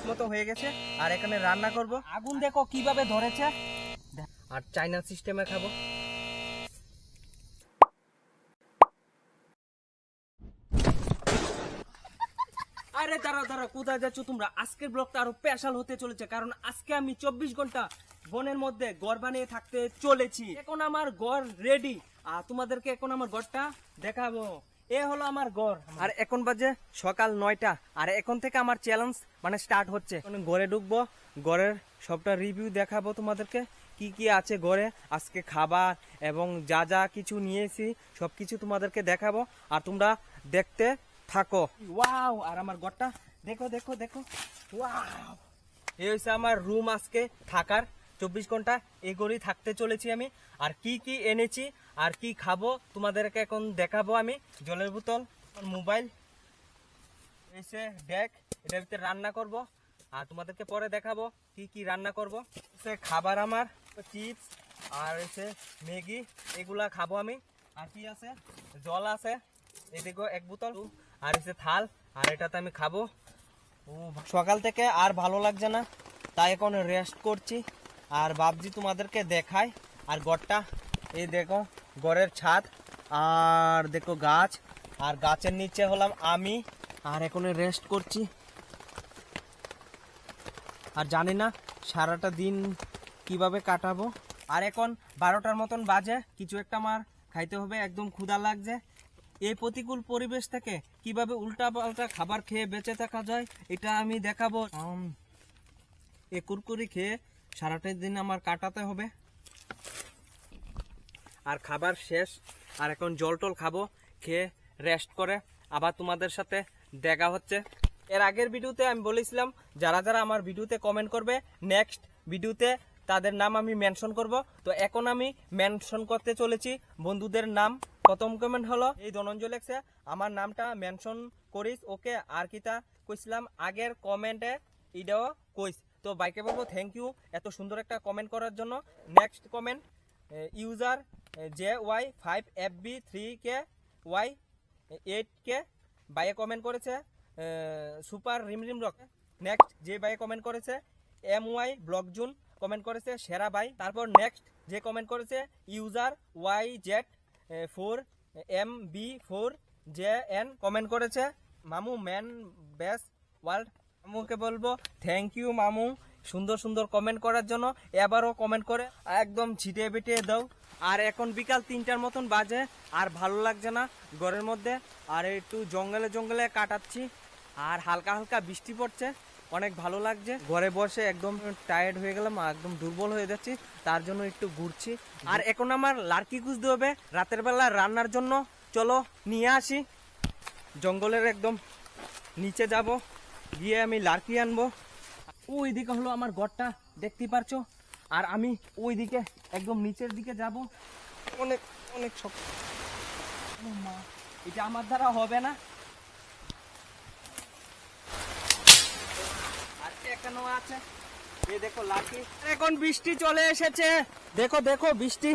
মতো হয়ে গেছে আর এখানে রান্না করব। আগুন দেখো কিভাবে ধরেছে, আর চাইনা সিস্টেমে খাবো। আরে দাঁড়াও দাঁড়াও, কোথায় যাচ্ছ তোমরা? আজকের ব্লগটা আরো স্পেশাল হতে চলেছে, কারণ আজকে আমি 24 ঘন্টা বনের মধ্যে ঘর বানিয়ে থাকতে চলেছি। এখন আমার ঘর রেডি আর তোমাদেরকে এখন আমার ঘরটা দেখাবো। এ হলো আমার ঘর, আর এখন বাজে সকাল 9টা, আর এখন থেকে আমার চ্যালেঞ্জ মানে স্টার্ট হচ্ছে। ঘরে ঢুকবো, ঘরের সবটা রিভিউ দেখাবো তোমাদেরকে, কি কি আছে ঘরে, আজকে খাবার এবং যা যা কিছু নিয়েছি সবকিছু তোমাদেরকে দেখাবো, আর তোমরা দেখতে থাকো। ওয়াও, আর আমার ঘরটা দেখো দেখো দেখো, ওয়াও। এই হচ্ছে আমার রুম আজকে থাকার 24 ঘন্টা এই ঘরেই থাকতে চলেছি আমি। আর কি কি এনেছি আর কি খাবো তোমাদেরকে এখন দেখাবো আমি। জলের বোতল, মোবাইল, এসে ডেক, এটার ভিতরে রান্না করব আর তোমাদেরকে পরে দেখাবো কি কি রান্না করব। এসে খাবার আমার চিপস আর এসে ম্যাগি, এগুলা খাবো আমি। আর কি আছে, জল আছে এদিকে এক বোতল, আর এসে থাল, আর এটাতে আমি খাবো। সকাল থেকে আর ভালো লাগছে না, তাই এখন রেস্ট করছি আর ভাবছি তোমাদেরকে দেখাই। আর ঘরটা এই দেখো, ঘরের ছাদ আর দেখো গাছ, আর গাছের নিচে হলাম আমি, আর এখন রেস্ট করছি। আর জানি না সারাটা দিন কিভাবে কাটাবো। আর এখন 12টার মতন বাজে, কিছু একটা আমার খাইতে হবে, একদম ক্ষুধা লাগছে। এই প্রতিকূল পরিবেশ থেকে কিভাবে উল্টা পাল্টা খাবার খেয়ে বেঁচে থাকা যায় এটা আমি দেখাবো। এই কুরকুরি খেয়ে সারাটা দিন আমার কাটাতে হবে। আর খাবার শেষ, আর এখন জল টল খাবো, খেয়ে রেস্ট করে আবার তোমাদের সাথে দেখা হচ্ছে। এর আগের ভিডিওতে আমি বলেছিলাম যারা যারা আমার ভিডিওতে কমেন্ট করবে নেক্সট ভিডিওতে তাদের নাম আমি মেনশন করব। তো এখন আমি মেনশন করতে চলেছি বন্ধুদের নাম। প্রথম কমেন্ট হলো এই ধনঞ্জয় লেখছে, আমার নামটা মেনশন করিস ওকে। আর কিতা কইছিলাম আগের কমেন্টে এটাও কইস। তো বাইকে বলবো থ্যাংক ইউ এত সুন্দর একটা কমেন্ট করার জন্য। নেক্সট কমেন্ট ইউজার JY5FB3KY8K বাইয়ে কমেন্ট করেছে সুপার রিমরিম রক। নেক্সট যে বাইয়ে কমেন্ট করেছে MY ব্লকজুন কমেন্ট করেছে সেরা বাই। তারপর নেক্সট যে কমেন্ট করেছে ইউজার YZ4MB4JN কমেন্ট করেছে মামু ম্যান বেস্ট ওয়ার্ল্ড। মামুকে বলবো থ্যাংক ইউ মামু সুন্দর সুন্দর কমেন্ট করার জন্য। এবারও কমেন্ট করে একদম ছিটিয়ে বিটিয়ে দাও। আর এখন বিকাল 3টার মতন বাজে, আর ভালো লাগছে না ঘরের মধ্যে, আর একটু জঙ্গলে জঙ্গলে কাটাচ্ছি, আর হালকা হালকা বৃষ্টি পড়ছে, অনেক ভালো লাগছে। ঘরে বসে একদম টায়ার্ড হয়ে গেলাম, একদম দুর্বল হয়ে যাচ্ছি, তার জন্য একটু ঘুরছি। আর এখন আমার লার্কি খুঁজতে হবে রাতের বেলা রান্নার জন্য, চলো নিয়ে আসি। জঙ্গলের একদম নিচে যাব, গিয়ে আমি লার্কি আনবো। ওই দিকে হলো আমার ঘরটা দেখতে পারছো, আর আমি ওই দিকে একদম নিচের দিকে যাব। অনেক অনেক শক্ত, এটা আমার দ্বারা হবে না। আর এখানেও আছে, এই দেখো লাঠি। এখন বৃষ্টি চলে এসেছে, দেখো দেখো বৃষ্টি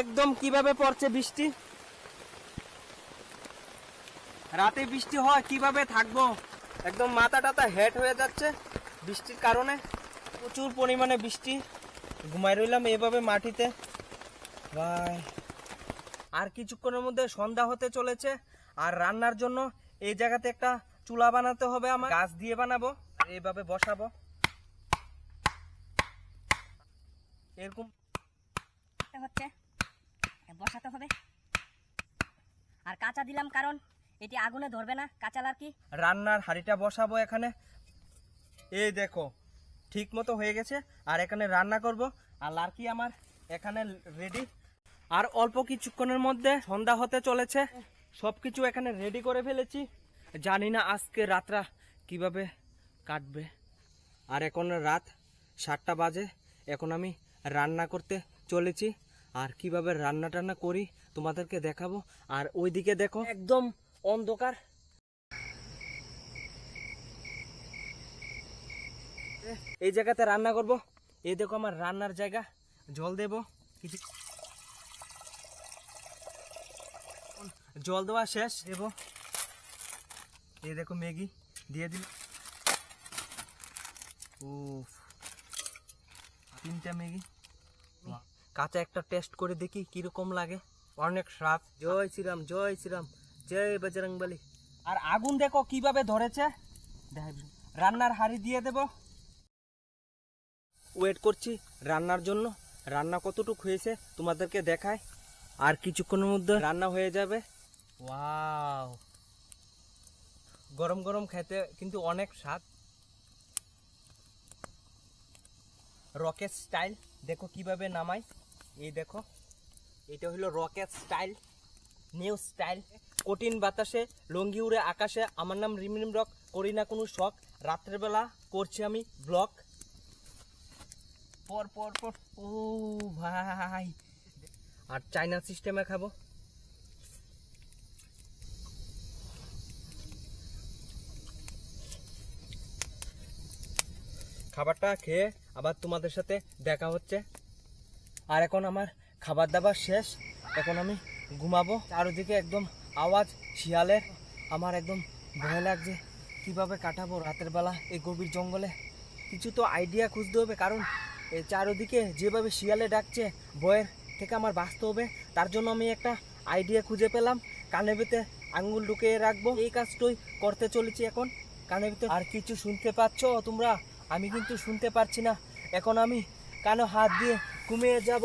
একদম কিভাবে পড়ছে বৃষ্টি। রাতে বৃষ্টি হয় কিভাবে থাকবো, একদম মাথা টাথা হেট হয়ে যাচ্ছে বৃষ্টির কারণে। প্রচুর পরিমাণে বৃষ্টি, ঘুমাই রইলাম এভাবে মাটিতে। ভাই আর কিছুক্ষণের মধ্যে সন্ধ্যা হতে চলেছে, আর রান্নার জন্য এই জায়গাতে একটা চুলা বানাতে হবে আমার, গাছ দিয়ে বানাবো, এইভাবে বসাবো এরকম হচ্ছে বসাতে হবে। আর কাঁচা দিলাম কারণ এটি আগুনে ধরবে না, কাঁচা লার্কি। রান্নার হাঁড়িটা বসাবো এখানে, এই দেখো ঠিক মতো হয়ে গেছে। আর এখানে রান্না করব, আর লার্কি আমার এখানে রেডি। আর অল্প কিছুক্ষণের মধ্যে সন্ধ্যা হতে চলেছে, সবকিছু এখানে রেডি করে ফেলেছি। জানি না আজকে রাতটা কিভাবে কাটবে। আর এখন রাত 7টা বাজে, এখন আমি রান্না করতে চলেছি, আর কিভাবে রান্না টান্না করি তোমাদেরকে দেখাবো। আর ওইদিকে দেখো একদম অন্ধকার, এই জায়গাতে রান্না করব। এই দেখো আমার রান্নার জায়গা, জল দেব কিছু, জল দেওয়া শেষ, দেব। এই দেখো ম্যাগি দিয়ে দিল, উফ, 3টা ম্যাগি। কাঁচা একটা টেস্ট করে দেখি কিরকম লাগে। অনেক স্বাদ। জয় শ্রীরাম, জয় শ্রীরাম, জয় বজরংবলী। আর আগুন দেখো কিভাবে ধরেছে। রান্নার হাঁড়ি দিয়ে দেব। ওয়েট করছি রান্নার জন্য। রান্না কতটুকু হয়েছে তোমাদেরকে দেখায়। আর কিছুক্ষণের মধ্যে রান্না হয়ে যাবে। ওয়াও, গরম গরম খেতে কিন্তু অনেক স্বাদ। রকেট স্টাইল দেখো কিভাবে নামাই। এই দেখো, এটা হলো রকেট স্টাইল, নিউ স্টাইল। কঠিন বাতাসে লঙ্গি উড়ে আকাশে, আমার নাম রিমরিম রক, করি না কোনো শখ। রাত্রেবেলা করছি আমি ব্লগ। পর পর পর, ও ভাই। আর চাইনা সিস্টেমে খাবো। খাবারটা খেয়ে আবার তোমাদের সাথে দেখা হচ্ছে। আর এখন আমার খাবার দাবার শেষ। এখন আমি ঘুমাবো। চারদিকে একদম আওয়াজ শিয়ালের। আমার একদম ভয় লাগছে কিভাবে কাটাবো রাতের বেলা এই গভীর জঙ্গলে। কিছু তো আইডিয়া খুঁজতে হবে, কারণ এই চারদিকে যেভাবে শিয়ালে ডাকছে, ভয়ের থেকে আমার বাঁচতে হবে। তার জন্য আমি একটা আইডিয়া খুঁজে পেলাম। কানের ভিতরে আঙ্গুল ঢুকিয়ে রাখবো। এই কাজটাই করতে চলেছি এখন। কানের ভিতরে আর কিছু শুনতে পাচ্ছ তোমরা? আমি কিন্তু শুনতে পারছি না। এখন আমি কানে হাত দিয়ে ঘুমিয়ে যাব।